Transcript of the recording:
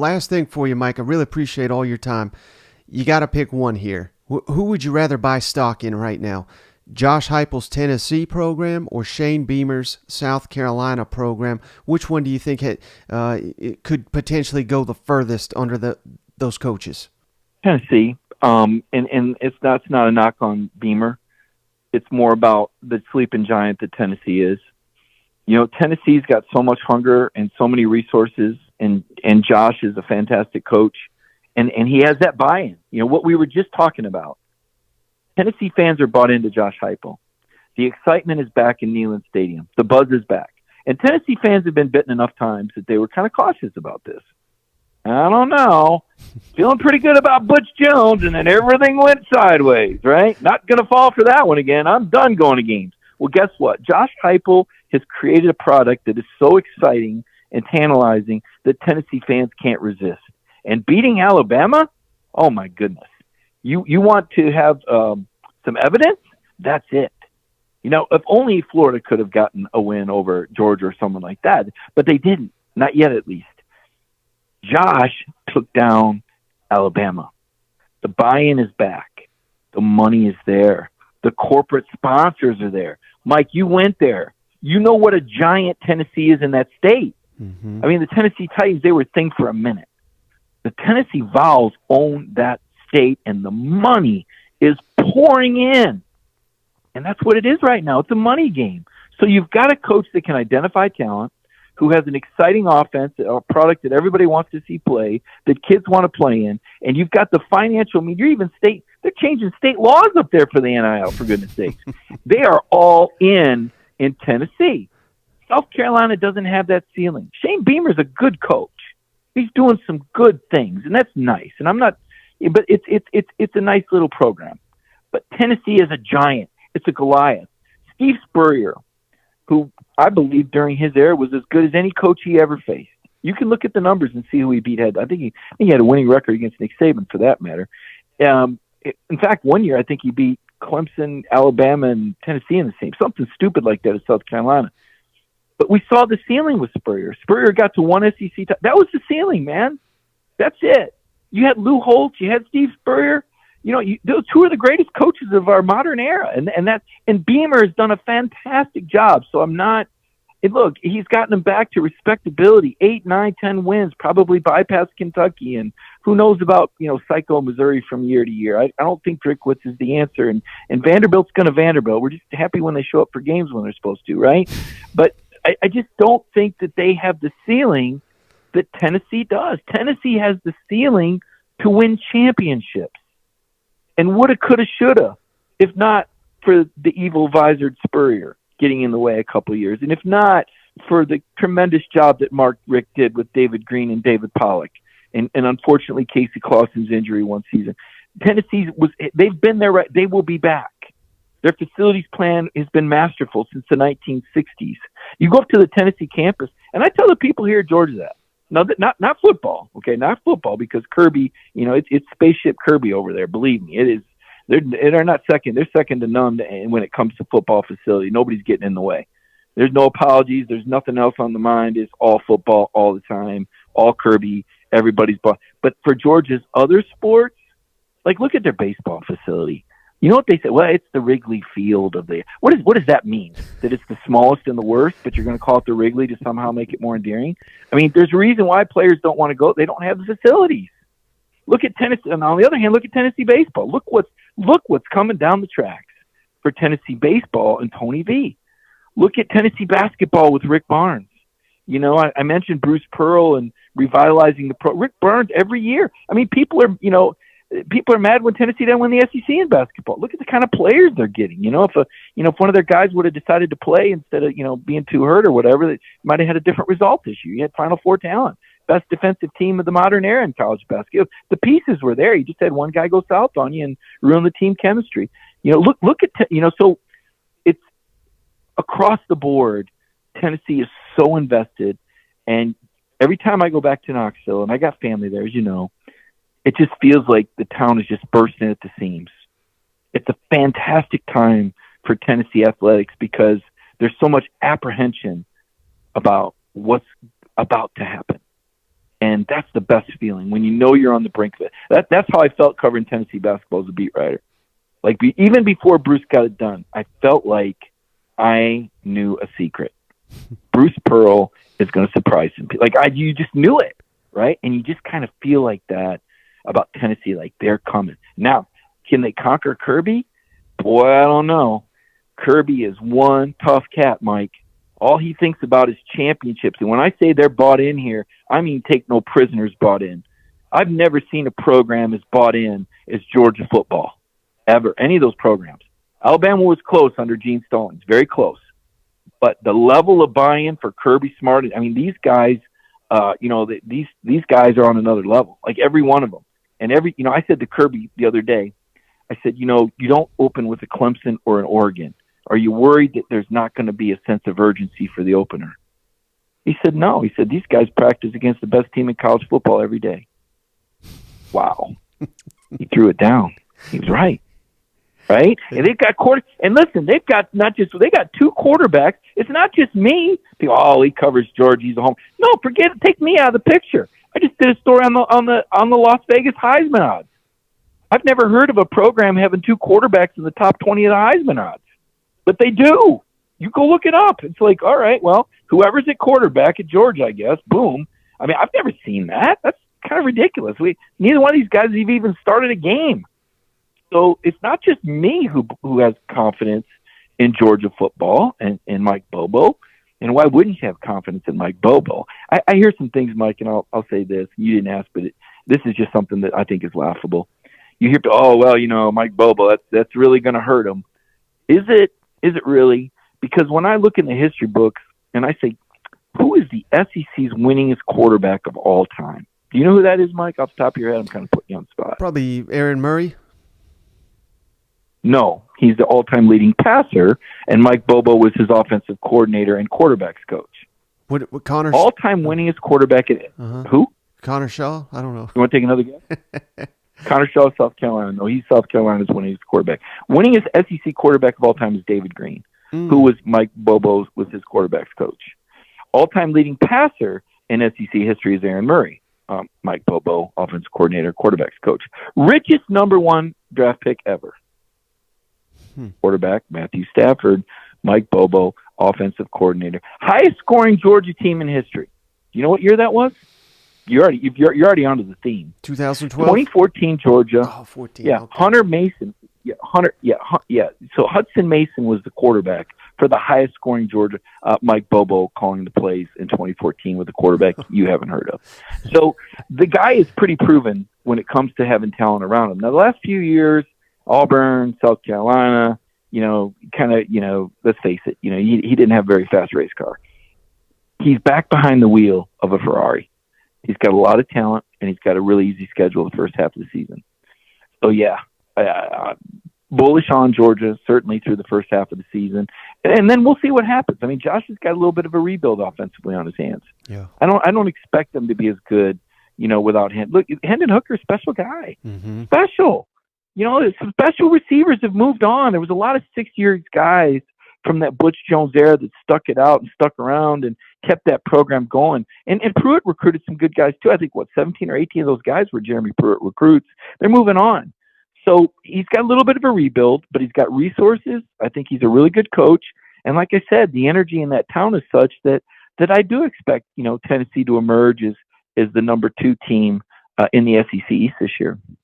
Last thing for you, Mike. I really appreciate all your time. You got to pick one here. Who would you rather buy stock in right now? Josh Heupel's Tennessee program or Shane Beamer's South Carolina program? Which one do you think it could potentially go the furthest under those coaches? Tennessee. And it's not a knock on Beamer. It's more about the sleeping giant that Tennessee is. Tennessee's got so much hunger and so many resources, and Josh is a fantastic coach, and he has that buy-in. What we were just talking about. Tennessee fans are bought into Josh Heupel. The excitement is back in Neyland Stadium. The buzz is back. And Tennessee fans have been bitten enough times that they were kind of cautious about this. I don't know. Feeling pretty good about Butch Jones, and then everything went sideways, right? Not going to fall for that one again. I'm done going to games. Well, guess what? Josh Heupel has created a product that is so exciting and tantalizing that Tennessee fans can't resist. And beating Alabama? Oh, my goodness. You want to have some evidence? That's it. If only Florida could have gotten a win over Georgia or someone like that, but they didn't. Not yet, at least. Josh took down Alabama. The buy-in is back. The money is there. The corporate sponsors are there. Mike, you went there. You know what a giant Tennessee is in that state. Mm-hmm. I mean, the Tennessee Titans, they were a thing for a minute. The Tennessee Vols own that state, and the money is pouring in. And that's what it is right now. It's a money game. So you've got a coach that can identify talent, who has an exciting offense, a product that everybody wants to see play, that kids want to play in, and you've got the financial means. They're changing state laws up there for the NIL, for goodness sakes. They are all in Tennessee. South Carolina doesn't have that ceiling. Shane Beamer's a good coach. He's doing some good things, and that's nice. And but it's a nice little program. But Tennessee is a giant. It's a Goliath. Steve Spurrier, who I believe during his era was as good as any coach he ever faced. You can look at the numbers and see who he beat. I think he had a winning record against Nick Saban, for that matter. In fact, one year I think he beat Clemson, Alabama, and Tennessee in the same. Something stupid like that at South Carolina. But we saw the ceiling with Spurrier. Spurrier got to one SEC. That was the ceiling, man. That's it. You had Lou Holtz. You had Steve Spurrier. Those two are the greatest coaches of our modern era, and Beamer has done a fantastic job. So I'm not. Look, he's gotten them back to respectability, 8, 9, 10 wins, probably bypassed Kentucky, and who knows about psycho Missouri from year to year. I don't think Drinkwitz is the answer, and Vanderbilt's going to Vanderbilt. We're just happy when they show up for games when they're supposed to, right? But I just don't think that they have the ceiling that Tennessee does. Tennessee has the ceiling to win championships. And woulda, coulda, shoulda, if not for the evil visored Spurrier getting in the way a couple of years, and if not for the tremendous job that Mark Richt did with David Green and David Pollock, and unfortunately Casey Clausen's injury one season. They've been there, right? They will be back. Their facilities plan has been masterful since the 1960s. You go up to the Tennessee campus, and I tell the people here at Georgia that. No, not football, okay? Not football, because Kirby, it's Spaceship Kirby over there. Believe me, it is. They're not second. They're second to none when it comes to football facility. Nobody's getting in the way. There's no apologies. There's nothing else on the mind. It's all football all the time, all Kirby, everybody's ball. But for Georgia's other sports, like look at their baseball facility. You know what they say? Well, it's the Wrigley Field of the. What does that mean? That it's the smallest and the worst, but you're going to call it the Wrigley to somehow make it more endearing? I mean, there's a reason why players don't want to go. They don't have the facilities. Look at Tennessee, and on the other hand, look at Tennessee baseball. Look what's coming down the tracks for Tennessee baseball and Tony V. Look at Tennessee basketball with Rick Barnes. I mentioned Bruce Pearl and revitalizing the pro. Rick Barnes every year. I mean, people are mad when Tennessee didn't win the SEC in basketball. Look at the kind of players they're getting. If one of their guys would have decided to play instead of being too hurt or whatever, they might have had a different result this year. You had Final Four talent, best defensive team of the modern era in college basketball. The pieces were there. You just had one guy go south on you and ruin the team chemistry. Look at so it's across the board. Tennessee is so invested, and every time I go back to Knoxville, and I got family there, as you know. It just feels like the town is just bursting at the seams. It's a fantastic time for Tennessee athletics because there's so much apprehension about what's about to happen. And that's the best feeling when you know you're on the brink of it. That's how I felt covering Tennessee basketball as a beat writer. Like even before Bruce got it done, I felt like I knew a secret. Bruce Pearl is going to surprise some people. You just knew it, right? And you just kind of feel like that about Tennessee, like they're coming. Now, can they conquer Kirby? Boy, I don't know. Kirby is one tough cat, Mike. All he thinks about is championships. And when I say they're bought in here, I mean take no prisoners bought in. I've never seen a program as bought in as Georgia football, ever. Any of those programs. Alabama was close under Gene Stallings, very close. But the level of buy-in for Kirby Smart, I mean, these guys, these guys are on another level, like every one of them. And I said to Kirby the other day, I said, you don't open with a Clemson or an Oregon. Are you worried that there's not going to be a sense of urgency for the opener? He said, no. He said, these guys practice against the best team in college football every day. Wow. He threw it down. He was right. Right? And they've got and listen, they got two quarterbacks. It's not just me. People, he covers Georgia, he's a home. No, forget it. Take me out of the picture. I just did a story on the Las Vegas Heisman odds. I've never heard of a program having two quarterbacks in the top 20 of the Heisman odds. But they do. You go look it up. It's like, all right, well, whoever's at quarterback at Georgia, I guess, boom. I mean, I've never seen that. That's kind of ridiculous. Neither one of these guys have even started a game. So it's not just me who has confidence in Georgia football and Mike Bobo. And why wouldn't you have confidence in Mike Bobo? I hear some things, Mike, and I'll say this. You didn't ask, but this is just something that I think is laughable. You hear, Mike Bobo, that's really going to hurt him. Is it really? Because when I look in the history books and I say, who is the SEC's winningest quarterback of all time? Do you know who that is, Mike? Off the top of your head, I'm kind of putting you on the spot. Probably Aaron Murray. No, he's the all-time leading passer, and Mike Bobo was his offensive coordinator and quarterbacks coach. What Connor? All-time winningest quarterback at who? Connor Shaw? I don't know. You want to take another guess? Connor Shaw, South Carolina. No, he's South Carolina's winningest quarterback. Winningest SEC quarterback of all time is David Green, who was Mike Bobo's was his quarterback's coach. All-time leading passer in SEC history is Aaron Murray. Mike Bobo, offensive coordinator, quarterback's coach. Richest number one draft pick ever. Quarterback Matthew Stafford, Mike Bobo, offensive coordinator. Highest scoring Georgia team in history. You know what year that was? You're already onto the theme. 2012? 2014 Georgia. Oh, 14. Yeah, okay. Hunter Mason. Yeah. So Hudson Mason was the quarterback for the highest scoring Georgia. Mike Bobo calling the plays in 2014 with a quarterback you haven't heard of. So the guy is pretty proven when it comes to having talent around him. Now, the last few years, Auburn, South Carolina, let's face it, he didn't have a very fast race car. He's back behind the wheel of a Ferrari. He's got a lot of talent, and he's got a really easy schedule the first half of the season. So, bullish on Georgia, certainly through the first half of the season. And then we'll see what happens. I mean, Josh has got a little bit of a rebuild offensively on his hands. Yeah. I don't expect them to be as good, without him. Look, Hendon Hooker's a special guy. Mm-hmm. Special. Some special receivers have moved on. There was a lot of 6-year guys from that Butch Jones era that stuck it out and stuck around and kept that program going. And Pruitt recruited some good guys too. I think 17 or 18 of those guys were Jeremy Pruitt recruits. They're moving on. So he's got a little bit of a rebuild, but he's got resources. I think he's a really good coach. And like I said, the energy in that town is such that I do expect, Tennessee to emerge as the number 2 team in the SEC East this year.